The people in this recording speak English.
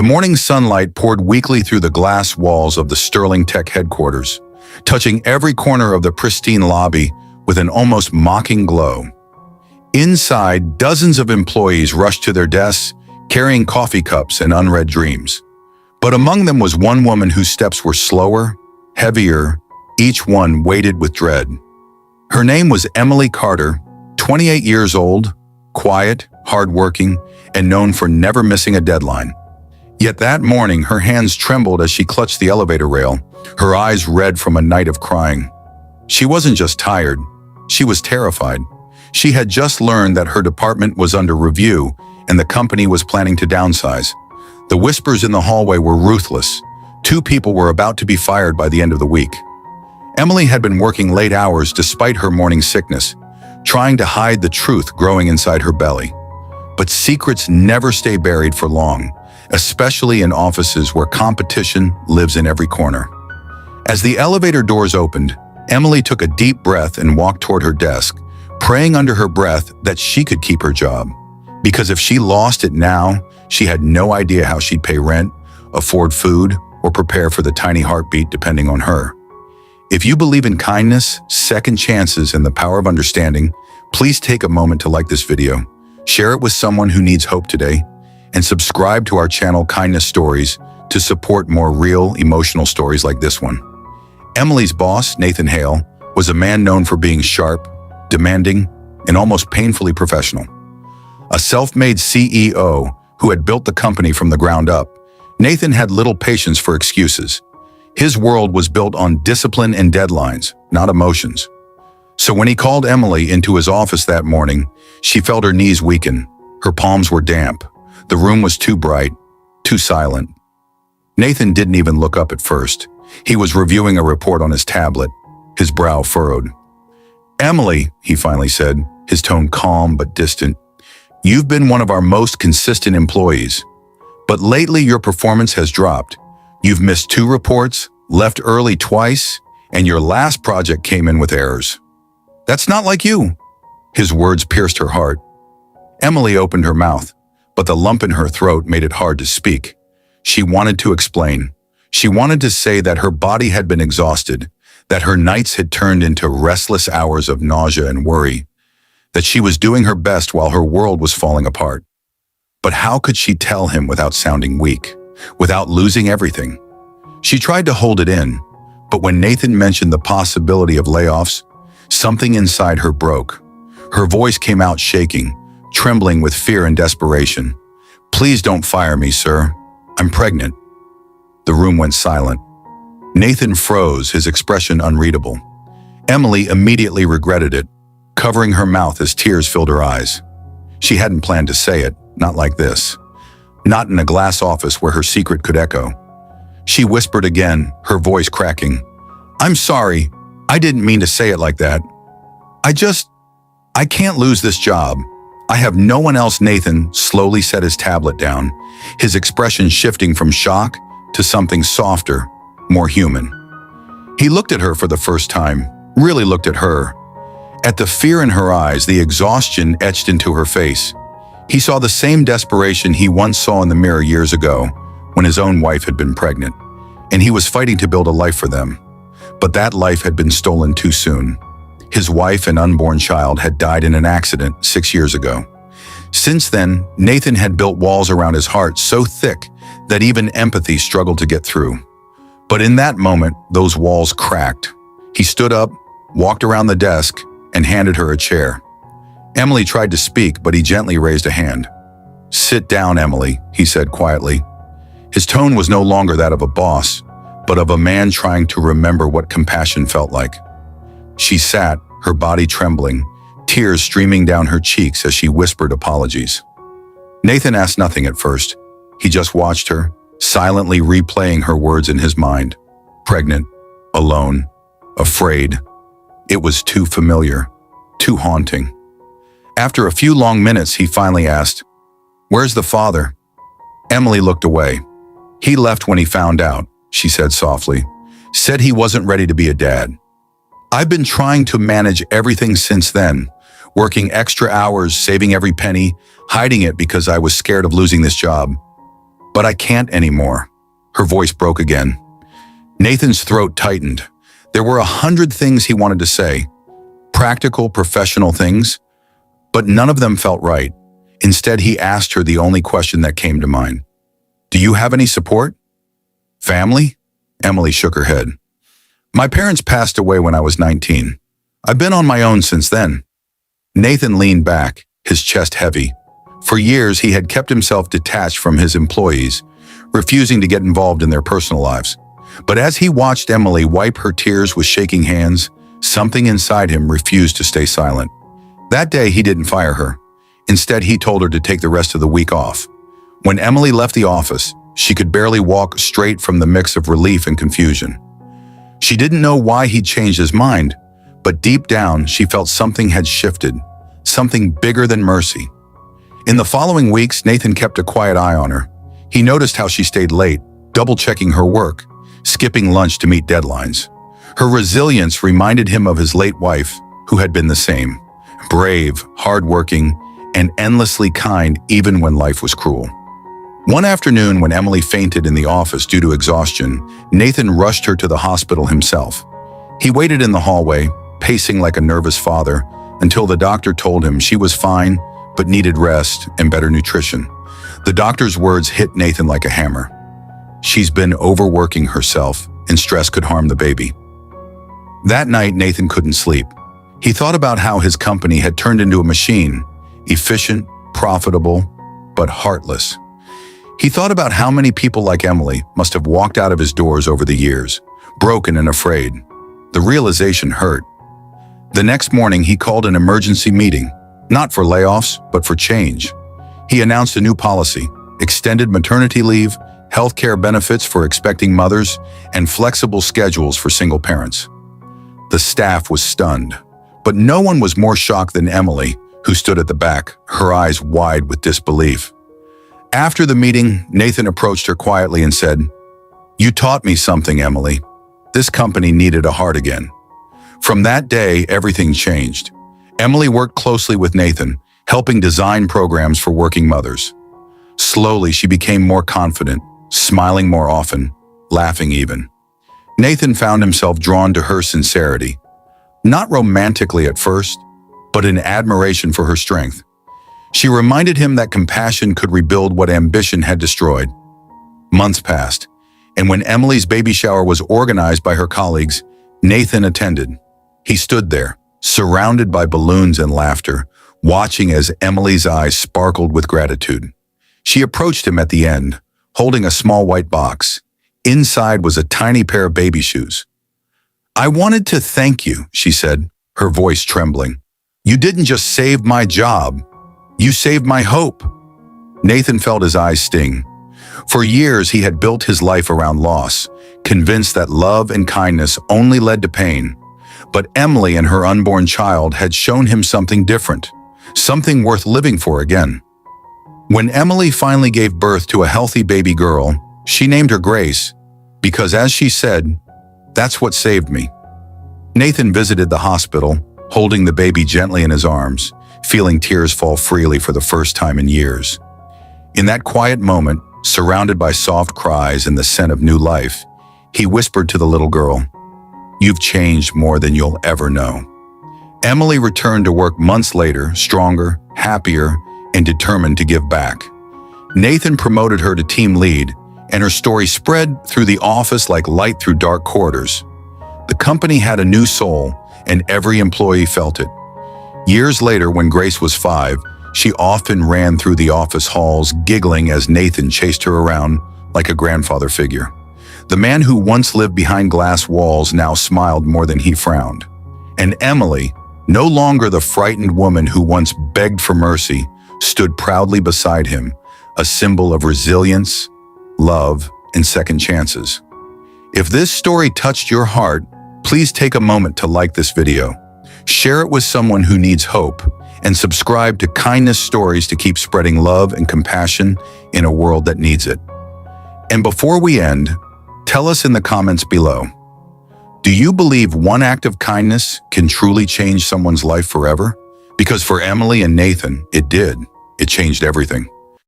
The morning sunlight poured weakly through the glass walls of the Sterling Tech headquarters, touching every corner of the pristine lobby with an almost mocking glow. Inside, dozens of employees rushed to their desks, carrying coffee cups and unread dreams. But among them was one woman whose steps were slower, heavier, each one weighted with dread. Her name was Emily Carter, 28 years old, quiet, hardworking, and known for never missing a deadline. Yet that morning, her hands trembled as she clutched the elevator rail, her eyes red from a night of crying. She wasn't just tired, she was terrified. She had just learned that her department was under review and the company was planning to downsize. The whispers in the hallway were ruthless. 2 people were about to be fired by the end of the week. Emily had been working late hours despite her morning sickness, trying to hide the truth growing inside her belly. But secrets never stay buried for long, especially in offices where competition lives in every corner. As the elevator doors opened, Emily took a deep breath and walked toward her desk, praying under her breath that she could keep her job. Because if she lost it now, she had no idea how she'd pay rent, afford food, or prepare for the tiny heartbeat depending on her. If you believe in kindness, second chances, and the power of understanding, please take a moment to like this video, share it with someone who needs hope today, and subscribe to our channel Kindness Stories to support more real, emotional stories like this one. Emily's boss, Nathan Hale, was a man known for being sharp, demanding, and almost painfully professional. A self-made CEO who had built the company from the ground up, Nathan had little patience for excuses. His world was built on discipline and deadlines, not emotions. So when he called Emily into his office that morning, she felt her knees weaken. Her palms were damp. The room was too bright, too silent. Nathan didn't even look up at first. He was reviewing a report on his tablet, his brow furrowed. "Emily," he finally said, his tone calm but distant, "you've been one of our most consistent employees. But lately your performance has dropped. You've missed 2 reports, left early twice, and your last project came in with errors. That's not like you." His words pierced her heart. Emily opened her mouth, but the lump in her throat made it hard to speak. She wanted to explain. She wanted to say that her body had been exhausted, that her nights had turned into restless hours of nausea and worry, that she was doing her best while her world was falling apart. But how could she tell him without sounding weak, without losing everything? She tried to hold it in, but when Nathan mentioned the possibility of layoffs, something inside her broke. Her voice came out shaking, trembling with fear and desperation. "Please don't fire me, sir. I'm pregnant." The room went silent. Nathan froze, his expression unreadable. Emily immediately regretted it, covering her mouth as tears filled her eyes. She hadn't planned to say it, not like this. Not in a glass office where her secret could echo. She whispered again, her voice cracking. "I'm sorry. I didn't mean to say it like that. I can't lose this job. I have no one else." Nathan slowly set his tablet down, his expression shifting from shock to something softer, more human. He looked at her for the first time, really looked at her. At the fear in her eyes, the exhaustion etched into her face. He saw the same desperation he once saw in the mirror years ago, when his own wife had been pregnant, and he was fighting to build a life for them. But that life had been stolen too soon. His wife and unborn child had died in an accident 6 years ago. Since then, Nathan had built walls around his heart so thick that even empathy struggled to get through. But in that moment, those walls cracked. He stood up, walked around the desk, and handed her a chair. Emily tried to speak, but he gently raised a hand. "Sit down, Emily," he said quietly. His tone was no longer that of a boss, but of a man trying to remember what compassion felt like. She sat, her body trembling, tears streaming down her cheeks as she whispered apologies. Nathan asked nothing at first. He just watched her, silently replaying her words in his mind. Pregnant, alone, afraid. It was too familiar, too haunting. After a few long minutes, he finally asked, "Where's the father?" Emily looked away. "He left when he found out," she said softly. "Said he wasn't ready to be a dad. I've been trying to manage everything since then, working extra hours, saving every penny, hiding it because I was scared of losing this job." "But I can't anymore." Her voice broke again. Nathan's throat tightened. There were 100 things he wanted to say. Practical, professional things. But none of them felt right. Instead, he asked her the only question that came to mind. "Do you have any support?" "Family?" Emily shook her head. "My parents passed away when I was 19. I've been on my own since then." Nathan leaned back, his chest heavy. For years, he had kept himself detached from his employees, refusing to get involved in their personal lives. But as he watched Emily wipe her tears with shaking hands, something inside him refused to stay silent. That day, he didn't fire her. Instead, he told her to take the rest of the week off. When Emily left the office, she could barely walk straight from the mix of relief and confusion. She didn't know why he'd changed his mind, but deep down, she felt something had shifted, something bigger than mercy. In the following weeks, Nathan kept a quiet eye on her. He noticed how she stayed late, double-checking her work, skipping lunch to meet deadlines. Her resilience reminded him of his late wife, who had been the same. Brave, hardworking, and endlessly kind even when life was cruel. One afternoon, when Emily fainted in the office due to exhaustion, Nathan rushed her to the hospital himself. He waited in the hallway, pacing like a nervous father, until the doctor told him she was fine, but needed rest and better nutrition. The doctor's words hit Nathan like a hammer. "She's been overworking herself, and stress could harm the baby." That night, Nathan couldn't sleep. He thought about how his company had turned into a machine, efficient, profitable, but heartless. He thought about how many people like Emily must have walked out of his doors over the years, broken and afraid. The realization hurt. The next morning, he called an emergency meeting, not for layoffs, but for change. He announced a new policy: extended maternity leave, healthcare benefits for expecting mothers, and flexible schedules for single parents. The staff was stunned, but no one was more shocked than Emily, who stood at the back, her eyes wide with disbelief. After the meeting, Nathan approached her quietly and said, "You taught me something, Emily. This company needed a heart again." From that day, everything changed. Emily worked closely with Nathan, helping design programs for working mothers. Slowly, she became more confident, smiling more often, laughing even. Nathan found himself drawn to her sincerity, not romantically at first, but in admiration for her strength. She reminded him that compassion could rebuild what ambition had destroyed. Months passed, and when Emily's baby shower was organized by her colleagues, Nathan attended. He stood there, surrounded by balloons and laughter, watching as Emily's eyes sparkled with gratitude. She approached him at the end, holding a small white box. Inside was a tiny pair of baby shoes. "I wanted to thank you," she said, her voice trembling. "You didn't just save my job. You saved my hope." Nathan felt his eyes sting. For years, he had built his life around loss, convinced that love and kindness only led to pain. But Emily and her unborn child had shown him something different, something worth living for again. When Emily finally gave birth to a healthy baby girl, she named her Grace, because as she said, "That's what saved me." Nathan visited the hospital, holding the baby gently in his arms, feeling tears fall freely for the first time in years. In that quiet moment, surrounded by soft cries and the scent of new life, he whispered to the little girl, "You've changed more than you'll ever know." Emily returned to work months later, stronger, happier, and determined to give back. Nathan promoted her to team lead, and her story spread through the office like light through dark corridors. The company had a new soul, and every employee felt it. Years later, when Grace was 5, she often ran through the office halls, giggling as Nathan chased her around like a grandfather figure. The man who once lived behind glass walls now smiled more than he frowned. And Emily, no longer the frightened woman who once begged for mercy, stood proudly beside him, a symbol of resilience, love, and second chances. If this story touched your heart, please take a moment to like this video, share it with someone who needs hope, and subscribe to Kindness Stories to keep spreading love and compassion in a world that needs it. And before we end, tell us in the comments below, do you believe one act of kindness can truly change someone's life forever? Because for Emily and Nathan, it did. It changed everything.